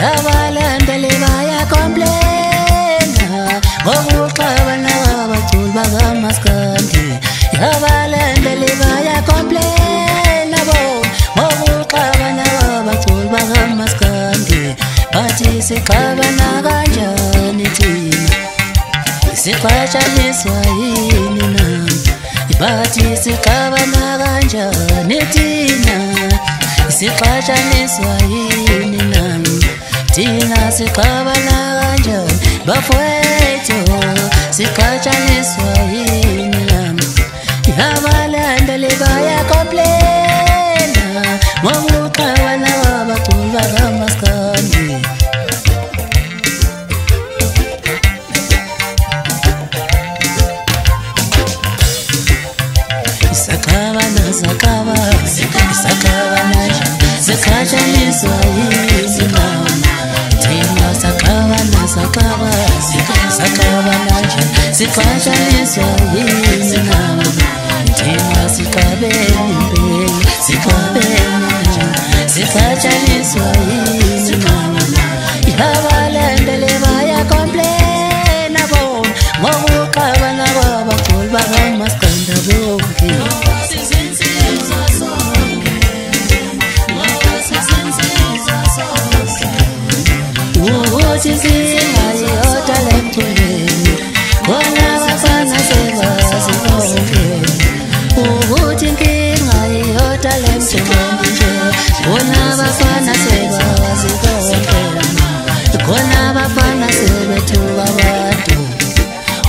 yabalandeli baya complaina ngokuxabana kwabaculi bakaMaskandi yabalandeli baya complaina ngokuxabana kwabaculi bakaMaskandi bathi sixabana kanjani thina siqhatshaniswa yini na bathi sixabana kanjani thina siqhatshaniswa yini na thina siqabana kanjani bafowethu siqhatshaniswa yini na yabalandeli baya complaina ngokuxabana kwabaculi bakaMaskandi sakabana siqhatshaniswa yini na thina sakabana siqhatshaniswa yini na thina siqhatshaniswa yini na yabalandeli baya complaina ngokuxabana kwabaculi bakaMaskandi bonke Singayiyoda lemthuleni khona abafana sebazi bonke ukuthi inkinga yiyoda lemthuleni nje khona abafana sebazi bonke khona abafana sebethuka abantu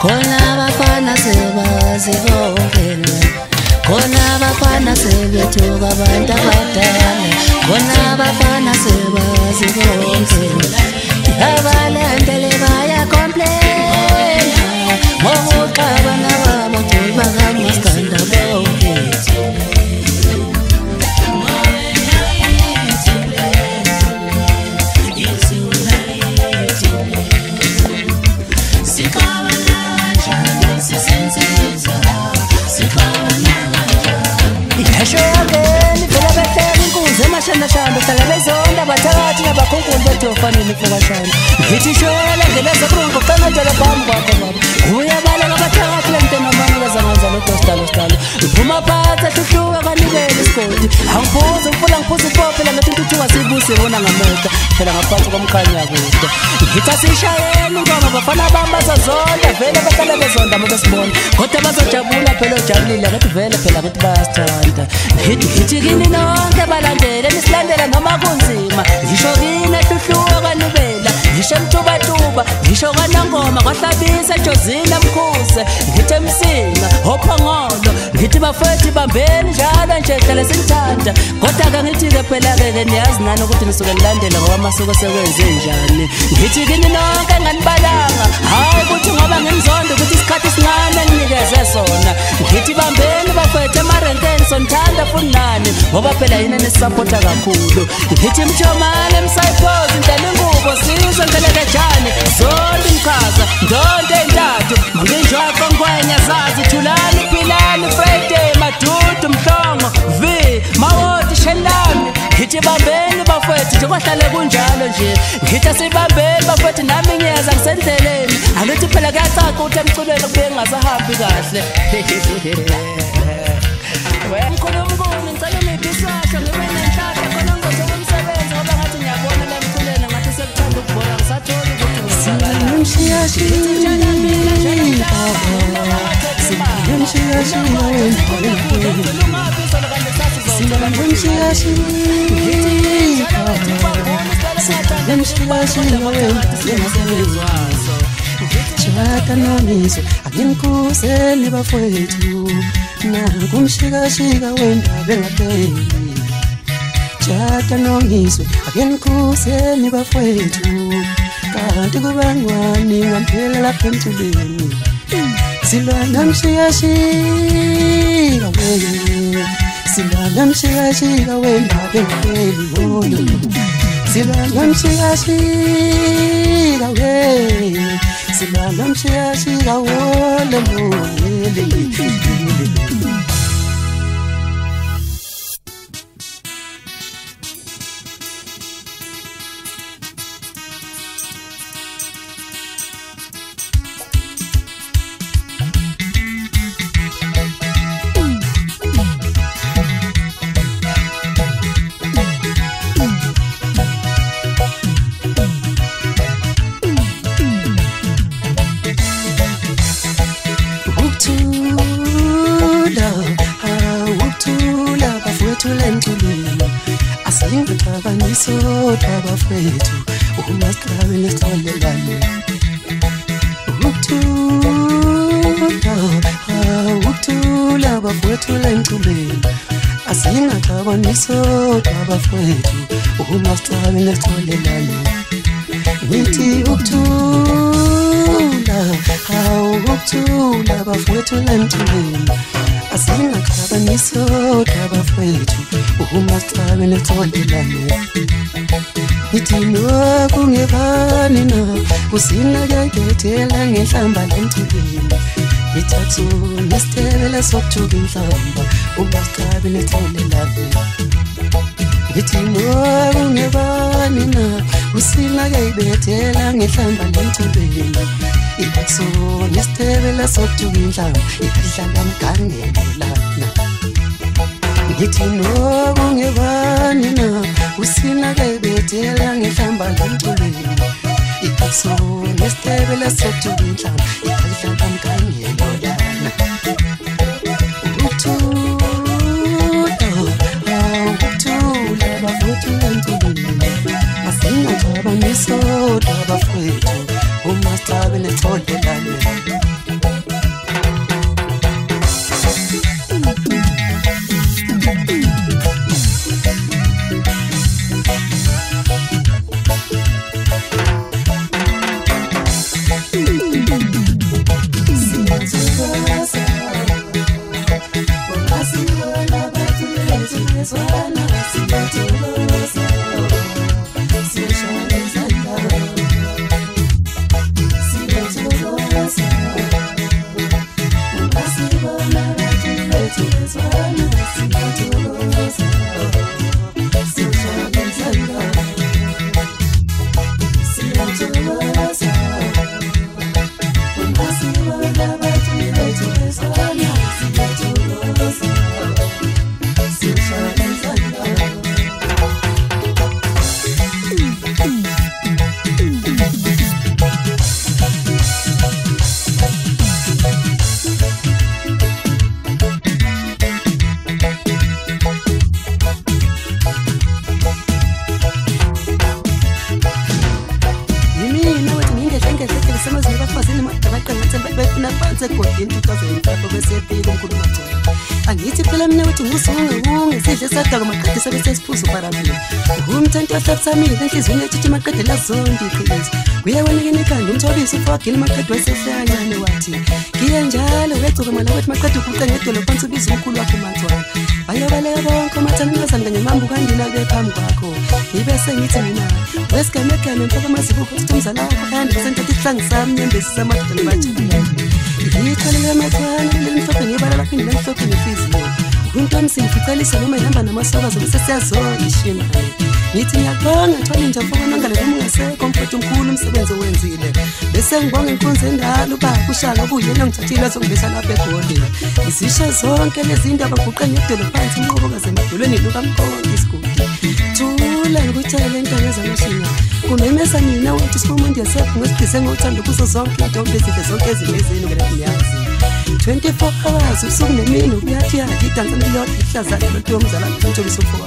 khona abafana sebazi bonke khona abafana sebethuka abantu abadala khona abafana sebazi bonke yabalandeli baya complaina ngokuxabana kwabaculi bakaMaskandi bonke shanda hlala bezonda abathakathi nabakhunkulu bethofanele mfokashana ngithi shola ngeleza kurungu qanadela phambi kwakho baba uyabala ngabathakathi lentena manje zangenza lo dostalo uphuma phansi ahluhluka kanibele isigodi angibuza ngifuna ngiphuza ipophela ngathi intuthuka sibuse bona ngamehlo phela ngaphansi komkhanya kude ngithi asishayeni ngoba bafana bamba zonda vele bahlala bezonda uma besibona kodwa bazojabula phela ojabulile ngathi vele phela ngathi bayasithanda ngithi kini nonke balandele nisilandela noma kunzima ngisho kini ehluhluka kanibela ngisho mtubatuba ngisho kanangoma kwahlabisa Josina Mkhuse ngithi Msinga ophongolo ngithi bafethi bambeni njalo nje hlale sinthanda kodwa ke ngithi ke phela ke niyazi nani ukuthi nisuke nilandela ngoba masuku sekwenze njani ngithi kini nonke nganibalanga hayi ukuthi ngoba ngimzonda ukuthi isikhathi sincane nginikeze sona ngithi bambeni bafethe emarenkeni sonthanda funani ngoba phela yini nesupporta kakhulu ngithi mjomane msayiphozi ndlela ingubo sizwe ngeleke jani zonke imchaza ndonke entathu manginjwaqo ngwenya zazi thulani philani Friday madudu mhlongo v mawoti shelami ngithi bambeni bafethu nje kwahlale kunjalo nje ngithi asibambeni bafethu nami ngiyeza ngisendleleni angithi phela kuyacaca ukuthi emculweni kubuye ngasahambi kahle Mkhulunkulu ngicela umibisasho ngibe nenhlanhla khona ngizothola umsebenzi ngoba ngathi ngiyabona la emculweni ngathi sekuthanda ukubona ngisatholi ukuthi Chata nomiso akinkuseli bafowethu nakumshikashika wendabe ngapheli Chata nomiso akinkuseli bafowethu kanti kubangwani ngampela lapha emthuleni silwana mshikashika wena silwana mshikashika wendabe ngapheli silwana mshikashika wena silwana mshikashika wole mwele nisodwa bafethu umasixabe nesitholelane ukuthula bafethu emculweni asingaxaba nisodwa bafethu umasixabe nesitholelane ngithi ukuthula ukuthula bafethu emculweni asingaxaba nisodwa bafethu umasixabe nesitholelane ngithi nokungebani na kusinakekethela ngehlamba lemthubeni ngithathu nesithebele sokuthuka inhlamba umasixabe nesitholelane ngithi nokungebani na kusinakekethela ngehlamba lemthubeni ngithathu nesithebele sokuthuka inhlamba ihlala mgangelelana ngithi nokungebani na usinakebethela ngehlamba lemculweni ikhaso nesithebele sokuthuka inhlamba ihlala mgangelelana ukuthula bafethu emculweni asingaxaba nisodwa bafethu umasixabe nesitholelane angithi phela mina wethi ngusungewunge sidle sadaka maqede sabe sesiphuzo parabila umthento ohlaphamile enhlizweni yethu maqedela zonke iqiniso kuyawenekene ekhanda umthobisi ufogile maqede wasehlanyane wathi ngiye njalo wegcoka mala wethi maqede ukuca ngedolo phansi ubiza umkhulu wakho mathwana bayobaleka bonke amathana ngazana kanye mambu kangina bephambi kwakho ibese ngithi mina wesigamegame mfaka mazikuko ukuthi umzala wakho kandi sentatha isihlangu sami nyembesi samadoda nebajabula ngithalele amathwana lemhlophe ngibala lapho ngilemhlophe nefizio umuntu omsimficalisa noma ihamba namasoka zobe sesiyazona ishima ngithi ngiyaqonga thwala nje mfoko nangale noma ungasekho mfowethu omkhulu umsebenzi owenzile bese ngibonga inkunzi endala uba kushaka kuyena ngithathile songibesa lapha eGoli izisho zonke lezi ndaba guqe ngedolo phansi inqoboka zemadolweni lukaMkhonto isigodi thula ngikutshele intanga zamashinga kumemesa mina wethi sikumuntu yasekho ngesidise ngothanda kuso zonke into bezidle zonke ezimezini ngeke ngiyazi 24 hours usuku nemini uyathi yadansa nelot ihlazana lo mzala uNtsholi sofoko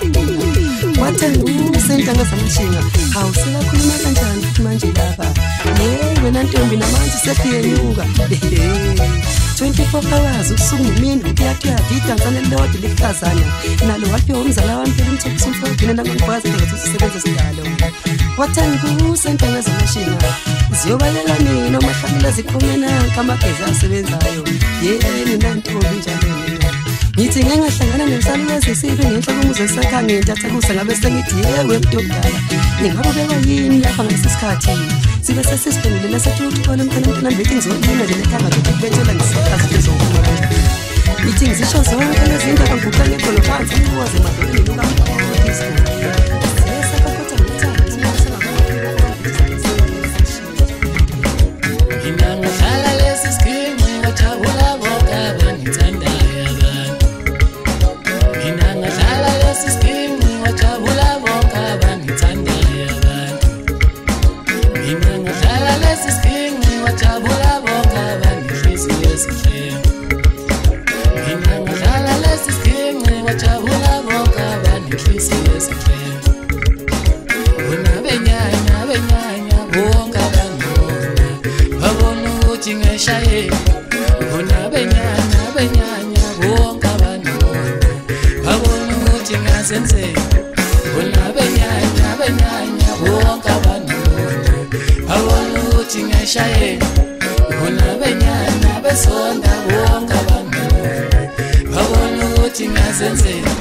wathanda usentanga zamashinga awusela khuluma kanjani manje lapha wena ntombi namanje sefiyenyuka 24 hours usuku nemini uyathi yadansa nelot lihlazana nalo waphiwa umzala wami phela uNtsholi sofoko ngena ngikwazi ukuthi usebenze sidalo wathanda usentanga zamashinga ziyobalela mina umahlangula zikhomena kamagezi asebenzayo yeni nantombi njalo mina ngithi ngengahlangana nemsalukazi esibe ngenhla komuze sakhange ntathakusa ngabe sengithi yewe mntokudala ningabe bekwa yini lapha ngalesikhathi sibe sesisiphendule lasethuthi khona mntana bethi ngizolina le lekhanga ukuthi kubetshela ngisikhathi lezokhona ngithi ngizisho zonke lezi ndaba nguqa ngegolo phansi ukuwaze emadolweni lukaMkhonto Wajabula bonke abaninhliziyo ezinhle ukuthi ngishaye bona benyana besonda bonke abantu babona ukuthi ngiyazenzela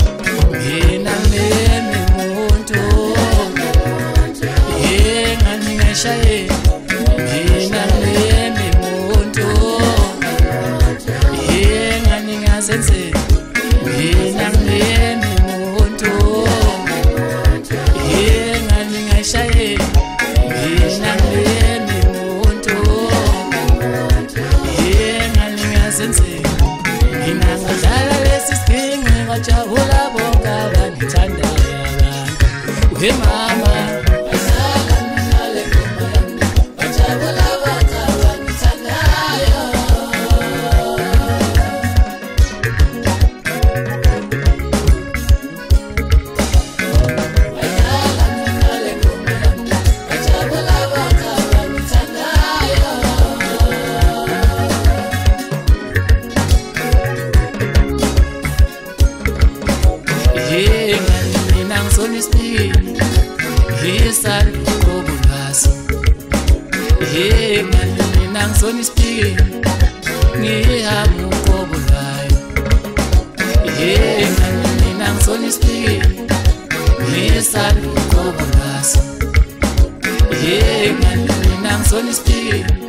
mina ngemi umuntu ngani ngishaye mina ngemi umuntu ngani ngiyazenzela mina ngemi umuntu ngani ngishaye mina ngemi umuntu ngani ngiyazenzela mina ngadlala lesi siginci ngajabula bonke abangithandayo abantu we mama Nangizona isipiki ngihamba ukobulayo nangizona isipiki ngisala ukobulaso nangizona isipiki